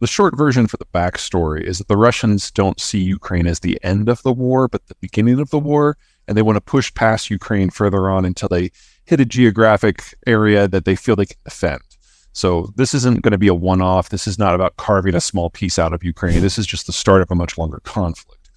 The short version for the backstory is that the Russians don't see Ukraine as the end of the war, but the beginning of the war, and they want to push past Ukraine further on until they hit a geographic area that they feel they can defend. So this isn't going to be a one-off. This is not about carving a small piece out of Ukraine. This is just the start of a much longer conflict.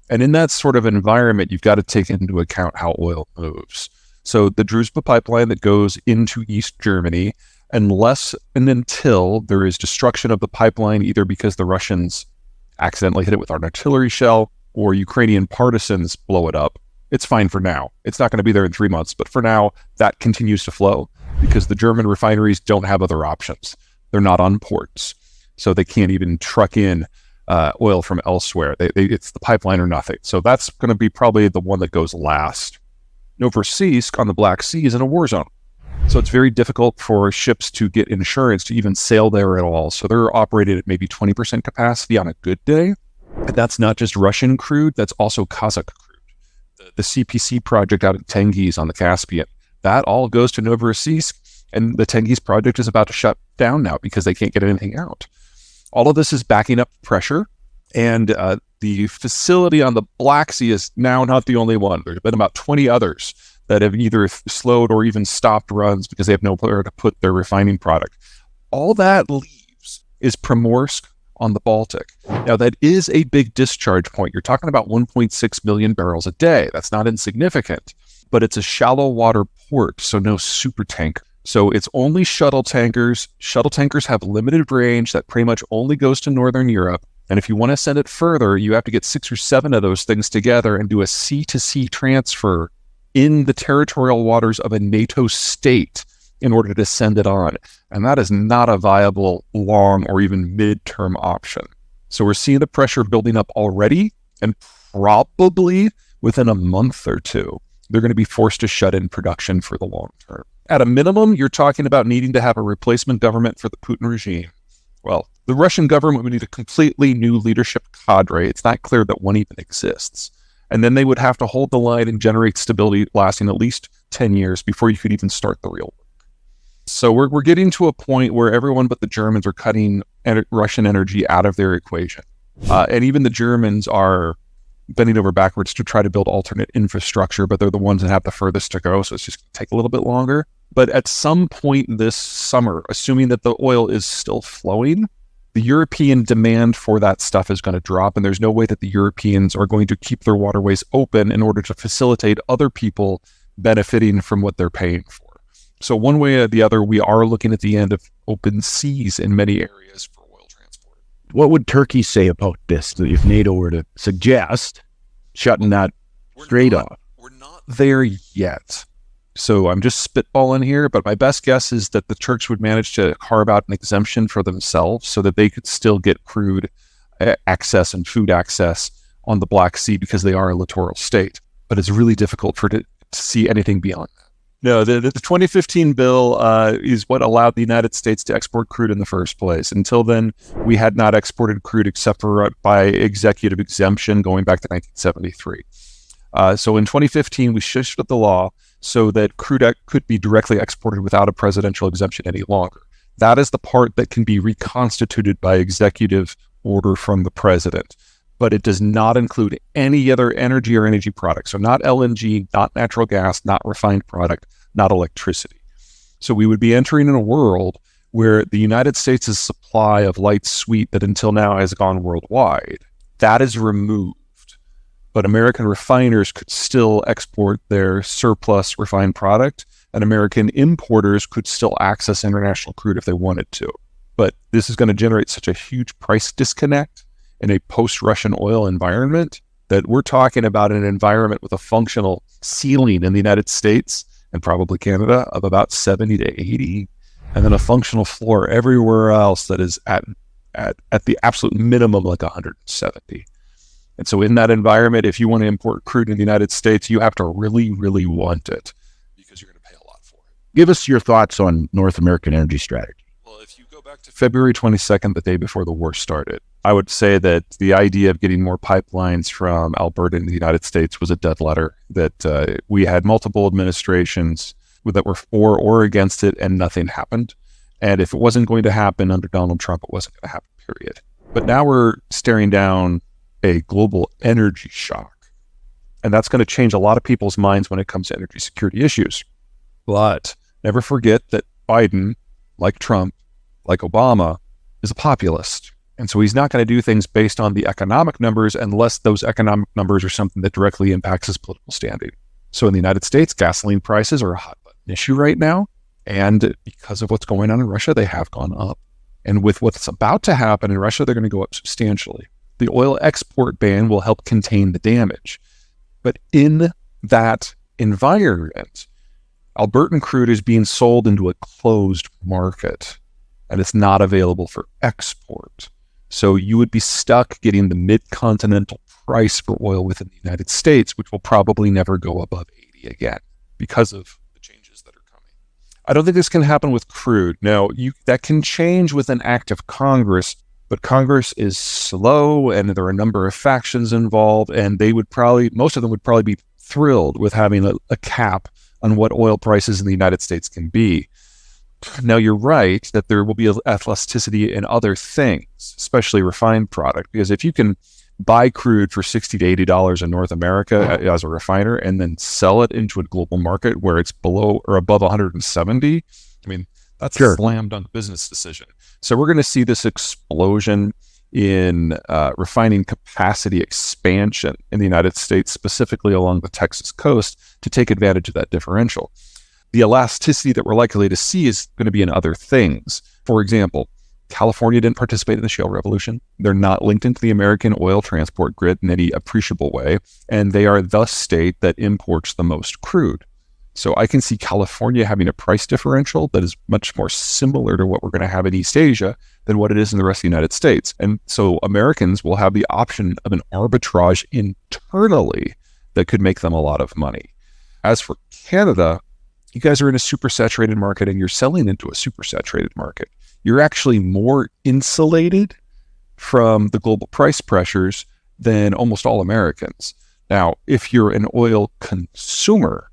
And in that sort of environment, you've got to take into account how oil moves. So the Druzhba pipeline that goes into East Germany, unless and until there is destruction of the pipeline, either because the Russians accidentally hit it with an artillery shell or Ukrainian partisans blow it up, it's fine for now. It's not going to be there in 3 months, but for now, that continues to flow because the German refineries don't have other options. They're not on ports, so they can't even truck in oil from elsewhere. It's the pipeline or nothing. So that's going to be probably the one that goes last. Novorossiysk on the Black Sea is in a war zone. So it's very difficult for ships to get insurance to even sail there at all. So they're operated at maybe 20% capacity on a good day. And that's not just Russian crude, that's also Kazakh crude. The CPC project out at Tengiz on the Caspian, that all goes to Novorossiysk, and the Tengiz project is about to shut down now because they can't get anything out. All of this is backing up pressure, and the facility on the Black Sea is now not the only one. There's been about 20 others that have either slowed or even stopped runs because they have nowhere to put their refining product. All that leaves is Primorsk on the Baltic. Now, that is a big discharge point. You're talking about 1.6 million barrels a day. That's not insignificant, but it's a shallow water port, so no super tanker. So it's only shuttle tankers. Shuttle tankers have limited range that pretty much only goes to Northern Europe. And if you want to send it further, you have to get 6 or 7 of those things together and do a sea-to-sea transfer in the territorial waters of a NATO state in order to send it on. And that is not a viable long or even mid-term option. So we're seeing the pressure building up already, and probably within a month or two, they're going to be forced to shut in production for the long term. At a minimum, you're talking about needing to have a replacement government for the Putin regime. Well, the Russian government would need a completely new leadership cadre. It's not clear that one even exists. And then they would have to hold the line and generate stability lasting at least 10 years before you could even start the real work. So we're getting to a point where everyone but the Germans are cutting Russian energy out of their equation. And even the Germans are bending over backwards to try to build alternate infrastructure, but they're the ones that have the furthest to go, so it's just going to take a little bit longer. But at some point this summer, assuming that the oil is still flowing, the European demand for that stuff is going to drop, and there's no way that the Europeans are going to keep their waterways open in order to facilitate other people benefiting from what they're paying for. So one way or the other, we are looking at the end of open seas in many areas for oil transport. What would Turkey say about this if NATO were to suggest shutting that straight off? We're not there yet. So I'm just spitballing here, but my best guess is that the Turks would manage to carve out an exemption for themselves so that they could still get crude access and food access on the Black Sea because they are a littoral state. But it's really difficult to see anything beyond that. No, the 2015 bill is what allowed the United States to export crude in the first place. Until then, we had not exported crude except for by executive exemption going back to 1973. So in 2015, we shifted the law so that crude could be directly exported without a presidential exemption any longer. That is the part that can be reconstituted by executive order from the president. But it does not include any other energy or energy products. So not LNG, not natural gas, not refined product, not electricity. So we would be entering in a world where the United States' supply of light sweet that until now has gone worldwide, that is removed. But American refiners could still export their surplus refined product, and American importers could still access international crude if they wanted to. But this is going to generate such a huge price disconnect in a post-Russian oil environment that we're talking about an environment with a functional ceiling in the United States and probably Canada of about 70 to 80, and then a functional floor everywhere else that is at the absolute minimum like 170. And so in that environment, if you want to import crude in the United States, you have to really, really want it because you're going to pay a lot for it. Give us your thoughts on North American energy strategy. Well, if you go back to February 22nd, the day before the war started, I would say that the idea of getting more pipelines from Alberta into the United States was a dead letter, that we had multiple administrations that were for or against it, and nothing happened. And if it wasn't going to happen under Donald Trump, it wasn't going to happen, period. But now we're staring down a global energy shock. And that's going to change a lot of people's minds when it comes to energy security issues. But never forget that Biden, like Trump, like Obama, is a populist. And so he's not going to do things based on the economic numbers unless those economic numbers are something that directly impacts his political standing. So in the United States, gasoline prices are a hot button issue right now. And because of what's going on in Russia, they have gone up. And with what's about to happen in Russia, they're going to go up substantially. The oil export ban will help contain the damage. But in that environment, Albertan crude is being sold into a closed market, and it's not available for export. So you would be stuck getting the mid-continental price for oil within the United States, which will probably never go above 80 again because of the changes that are coming. I don't think this can happen with crude. Now, that can change with an act of Congress, but Congress is slow, and there are a number of factions involved, and most of them would probably be thrilled with having a cap on what oil prices in the United States can be. Now, you're right that there will be elasticity in other things, especially refined product, because if you can buy crude for $60 to $80 in North America as a refiner and then sell it into a global market where it's below or above 170, I mean, that's a slam dunk business decision. So we're going to see this explosion in refining capacity expansion in the United States, specifically along the Texas coast, to take advantage of that differential. The elasticity that we're likely to see is going to be in other things. For example, California didn't participate in the shale revolution. They're not linked into the American oil transport grid in any appreciable way, and they are the state that imports the most crude. So I can see California having a price differential that is much more similar to what we're going to have in East Asia than what it is in the rest of the United States. And so Americans will have the option of an arbitrage internally that could make them a lot of money. As for Canada, you guys are in a supersaturated market and you're selling into a supersaturated market. You're actually more insulated from the global price pressures than almost all Americans. Now, if you're an oil consumer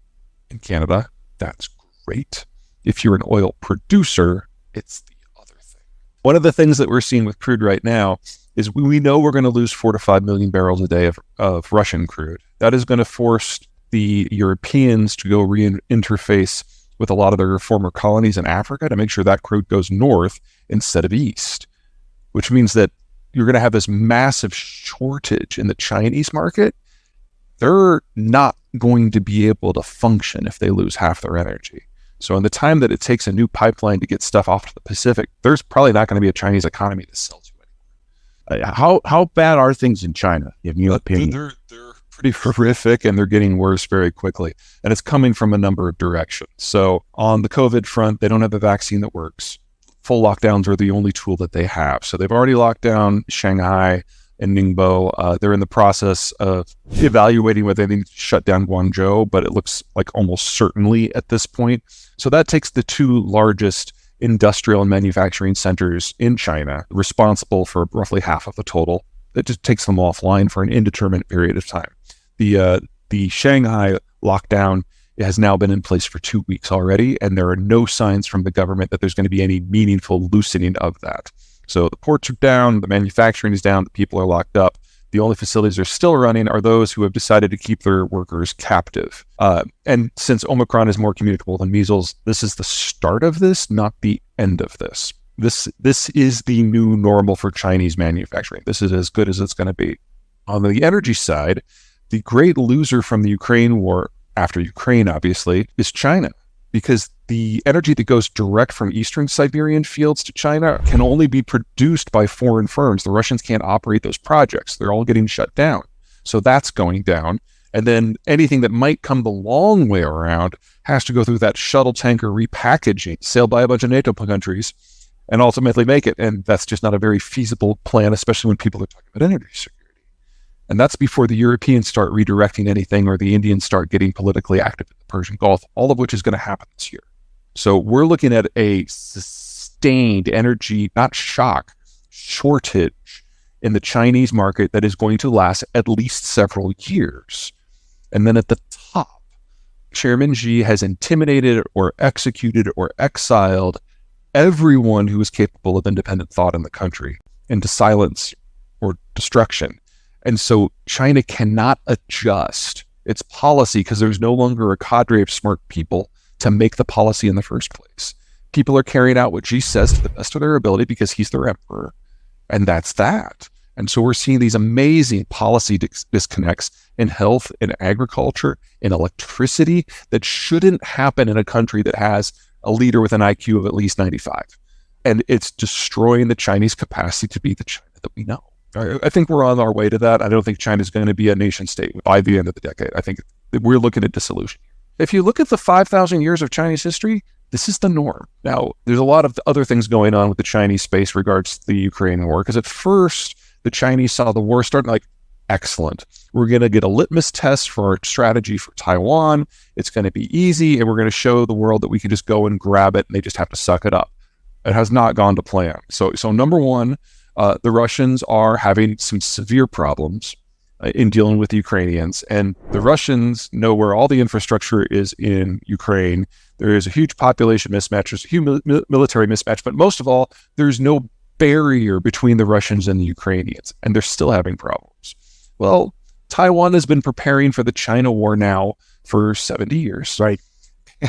in Canada, that's great. If you're an oil producer, it's the other thing. One of the things that we're seeing with crude right now is we know we're going to lose 4 to 5 million barrels a day of Russian crude. That is going to force the Europeans to go interface with a lot of their former colonies in Africa to make sure that crude goes north instead of east, which means that you're going to have this massive shortage in the Chinese market. They're not going to be able to function if they lose half their energy. So in the time that it takes a new pipeline to get stuff off to the Pacific, there's probably not going to be a Chinese economy to sell to anymore. How bad are things in China, in your opinion? They're pretty horrific, and they're getting worse very quickly. And it's coming from a number of directions. So on the COVID front, they don't have a vaccine that works. Full lockdowns are the only tool that they have. So they've already locked down Shanghai and Ningbo. They're in the process of evaluating whether they need to shut down Guangzhou, but it looks like almost certainly at this point. So that takes the two largest industrial and manufacturing centers in China, responsible for roughly half of the total. It just takes them offline for an indeterminate period of time. The Shanghai lockdown has now been in place for 2 weeks already, and there are no signs from the government that there's going to be any meaningful loosening of that. So the ports are down, the manufacturing is down, the people are locked up. The only facilities that are still running are those who have decided to keep their workers captive. And since Omicron is more communicable than measles, this is the start of this, not the end of this. This is the new normal for Chinese manufacturing. This is as good as it's going to be. On the energy side, the great loser from the Ukraine war, after Ukraine obviously, is China, because the energy that goes direct from eastern Siberian fields to China can only be produced by foreign firms. The Russians can't operate those projects. They're all getting shut down. So that's going down. And then anything that might come the long way around has to go through that shuttle tanker repackaging, sailed by a bunch of NATO countries, and ultimately make it. And that's just not a very feasible plan, especially when people are talking about energy security. And that's before the Europeans start redirecting anything or the Indians start getting politically active in the Persian Gulf, all of which is going to happen this year. So we're looking at a sustained energy, not shock, shortage in the Chinese market that is going to last at least several years. And then at the top, Chairman Xi has intimidated or executed or exiled everyone who is capable of independent thought in the country. into silence or destruction. And so China cannot adjust its policy because there's no longer a cadre of smart people to make the policy in the first place. People are carrying out what Xi says to the best of their ability because he's their emperor. And that's that. And so we're seeing these amazing policy disconnects in health, in agriculture, in electricity that shouldn't happen in a country that has a leader with an IQ of at least 95. And it's destroying the Chinese capacity to be the China that we know. I think we're on our way to that. I don't think China's going to be a nation state by the end of the decade. I think we're looking at dissolution. If you look at the 5,000 years of Chinese history, this is the norm. Now, there's a lot of other things going on with the Chinese space regards to the Ukraine war, because at first, the Chinese saw the war starting like, excellent. We're going to get a litmus test for our strategy for Taiwan. It's going to be easy, and we're going to show the world that we can just go and grab it, and they just have to suck it up. It has not gone to plan. So number one, the Russians are having some severe problems in dealing with the Ukrainians, and the Russians know where all the infrastructure is in Ukraine. There is a huge population mismatch, there's a huge military mismatch, but most of all, there's no barrier between the Russians and the Ukrainians, and they're still having problems. Well, Taiwan has been preparing for the China war now for 70 years, right?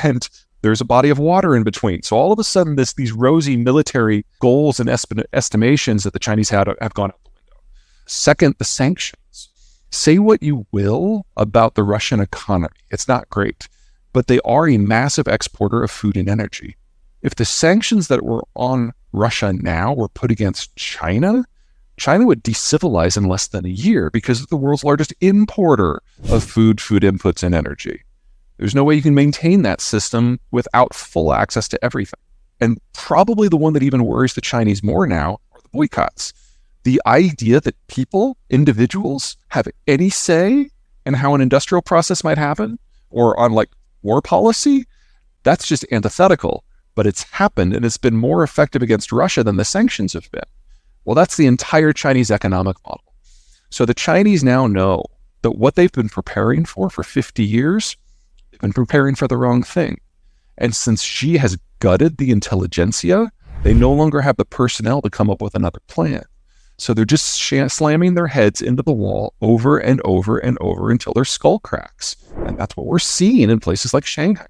And there's a body of water in between. So all of a sudden, these rosy military goals and estimations that the Chinese have gone out the window. Second, the sanctions. Say what you will about the Russian economy. It's not great, but they are a massive exporter of food and energy. If the sanctions that were on Russia now were put against China, China would decivilize in less than a year because it's the world's largest importer of food inputs, and energy. There's no way you can maintain that system without full access to everything. And probably the one that even worries the Chinese more now are the boycotts. The idea that people, individuals, have any say in how an industrial process might happen or on like war policy, that's just antithetical. But it's happened, and it's been more effective against Russia than the sanctions have been. Well, that's the entire Chinese economic model. So the Chinese now know that what they've been preparing for 50 years, they've been preparing for the wrong thing. And since Xi has gutted the intelligentsia, they no longer have the personnel to come up with another plan. So they're just slamming their heads into the wall over and over and over until their skull cracks. And that's what we're seeing in places like Shanghai.